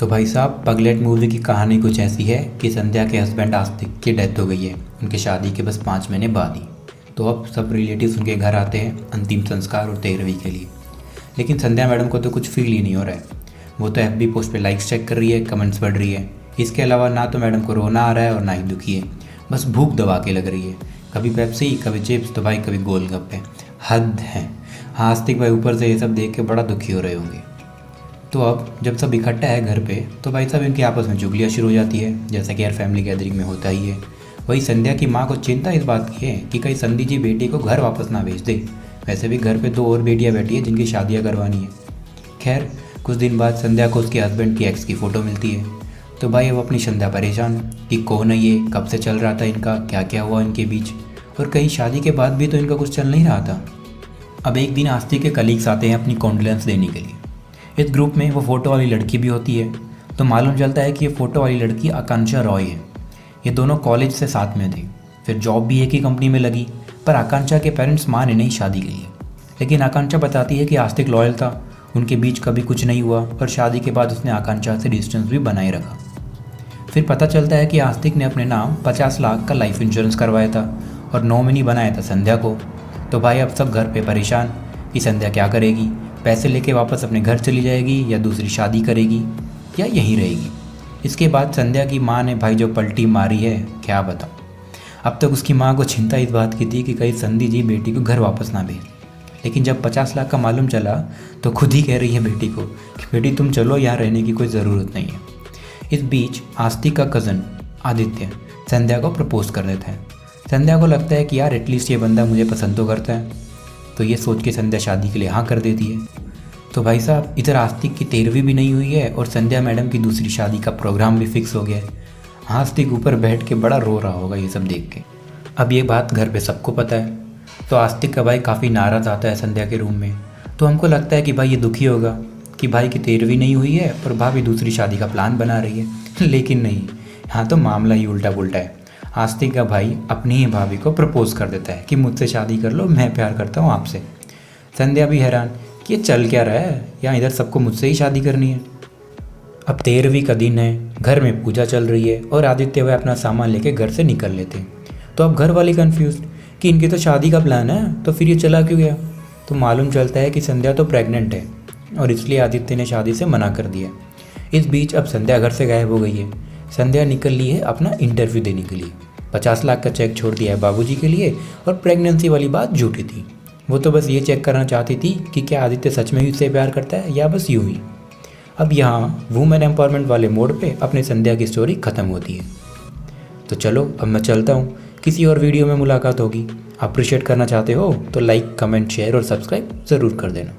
तो भाई साहब, पगलेट मूवी की कहानी कुछ ऐसी है कि संध्या के हस्बैंड आस्तिक की डेथ हो गई है उनके शादी के बस 5 महीने बाद ही। तो अब सब रिलेटिव्स उनके घर आते हैं अंतिम संस्कार और 13वीं के लिए। लेकिन संध्या मैडम को तो कुछ फील ही नहीं हो रहा है। वो तो FB पोस्ट पे लाइक्स चेक कर रही है, कमेंट्स पढ़ रही है। इसके अलावा ना तो मैडम को रोना आ रहा है और ना ही दुखी है, बस भूख दबा के लग रही है। कभी पेप्सी, कभी चिप्स, तो भाई कभी गोलगप्पे। हद है। हाँ, आस्तिक भाई ऊपर से ये सब देख के बड़ा दुखी हो रहे होंगे। तो अब जब सब इकट्ठा है घर पे, तो भाई साहब इनकी आपस में चुगलियाँ शुरू हो जाती है, जैसा कि हर फैमिली गैदरिंग में होता ही है। वही संध्या की माँ को चिंता इस बात की है कि कहीं संधि जी बेटी को घर वापस ना भेज दे। वैसे भी घर पे 2 और बेटियाँ बैठी है जिनकी शादियाँ करवानी है। खैर, कुछ दिन बाद संध्या को उसके हस्बैंड की एक्स की फ़ोटो मिलती है। तो भाई अब अपनी संध्या परेशान कि कौन है ये, कब से चल रहा था इनका, क्या क्या हुआ इनके बीच, और कहीं शादी के बाद भी तो इनका कुछ चल नहीं रहा था। अब एक दिन आस्तिक के कलीग्स आते हैं अपनी कॉन्डोलेंस देने के लिए। इस ग्रुप में वो फ़ोटो वाली लड़की भी होती है। तो मालूम चलता है कि ये फ़ोटो वाली लड़की आकांक्षा रॉय है। ये दोनों कॉलेज से साथ में थे, फिर जॉब भी एक ही कंपनी में लगी। पर आकांक्षा के पेरेंट्स माने नहीं शादी के लिए। लेकिन आकांक्षा बताती है कि आस्तिक लॉयल था, उनके बीच कभी कुछ नहीं हुआ, और शादी के बाद उसने आकांक्षा से डिस्टेंस भी बनाए रखा। फिर पता चलता है कि आस्तिक ने अपने नाम 50 लाख का लाइफ इंश्योरेंस करवाया था और नॉमिनी बनाया था संध्या को। तो भाई अब सब घर पे परेशान कि संध्या क्या करेगी, पैसे लेके वापस अपने घर चली जाएगी या दूसरी शादी करेगी या यहीं रहेगी। इसके बाद संध्या की माँ ने भाई जो पलटी मारी है, क्या बताऊँ। अब तक उसकी माँ को चिंता इस बात की थी कि कहीं संधि जी बेटी को घर वापस ना भेज। लेकिन जब 50 लाख का मालूम चला तो खुद ही कह रही है बेटी को कि बेटी तुम चलो, यहाँ रहने की कोई ज़रूरत नहीं है। इस बीच आस्तिक का कज़न आदित्य संध्या को प्रपोज कर देता है। संध्या को लगता है कि यार एटलीस्ट ये बंदा मुझे पसंद तो करता है। तो ये सोच के संध्या शादी के लिए हाँ कर देती है। तो भाई साहब, इधर आस्तिक की 13वीं भी नहीं हुई है और संध्या मैडम की दूसरी शादी का प्रोग्राम भी फिक्स हो गया है। आस्तिक ऊपर बैठ के बड़ा रो रहा होगा ये सब देख के। अब ये बात घर पे सबको पता है। तो आस्तिक का भाई काफ़ी नाराज़ आता है संध्या के रूम में। तो हमको लगता है कि भाई ये दुखी होगा कि भाई की 13वीं नहीं हुई है और भाभी दूसरी शादी का प्लान बना रही है। लेकिन नहीं, यहाँ तो मामला ही उल्टा पुल्टा है। आस्तिक का भाई अपनी ही भाभी को प्रपोज कर देता है कि मुझसे शादी कर लो, मैं प्यार करता हूँ आपसे। संध्या भी हैरान कि ये चल क्या रहा है, या इधर सबको मुझसे ही शादी करनी है। अब 13वीं का दिन है, घर में पूजा चल रही है और आदित्य वह अपना सामान लेके घर से निकल लेते हैं। तो अब घर वाले कन्फ्यूज कि इनकी तो शादी का प्लान है, तो फिर ये चला क्यों गया। तो मालूम चलता है कि संध्या तो प्रेग्नेंट है और इसलिए आदित्य ने शादी से मना कर दिया। इस बीच अब संध्या घर से गायब हो गई है। संध्या निकल ली है अपना इंटरव्यू देने के लिए। 50 लाख का चेक छोड़ दिया है बाबूजी के लिए, और प्रेगनेंसी वाली बात झूठी थी। वो तो बस ये चेक करना चाहती थी कि क्या आदित्य सच में ही उससे प्यार करता है या बस यूं ही। अब यहाँ वुमेन एम्पावरमेंट वाले मोड पे अपने संध्या की स्टोरी ख़त्म होती है। तो चलो अब मैं चलता हूँ, किसी और वीडियो में मुलाकात होगी। अप्रिशिएट करना चाहते हो तो लाइक, कमेंट, शेयर और सब्सक्राइब ज़रूर कर देना।